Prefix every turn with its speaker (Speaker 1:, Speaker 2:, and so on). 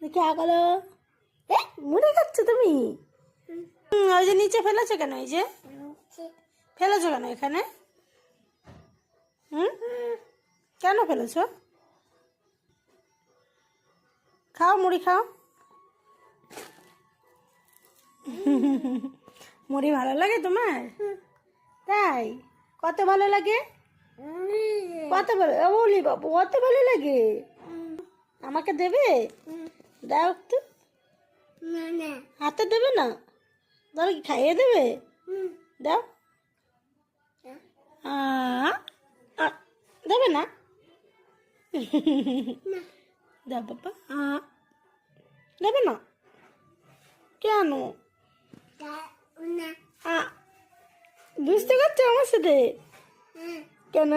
Speaker 1: क्या करो মুড়ি খাচ্ছ তুমি? ওই যে নিচে ফেলেছো কেন? এই যে ফেলেছো কেন এখানে? কেন ফেলেছো? খাও, মুড়ি খাও। মুড়ি ভালো লাগে তোমার? তাই? কত ভালো লাগে? কত ভালো? বলি বাবু, কত ভালো লাগে? আমাকে দেবে? দাও একটু। হাতে দেবে না? তাহলে কি খাইয়ে দেবে? দাও। দেবে না? দাও বাবা। দেবে না কেন? বুঝতে পারছো আমার সাথে কেন?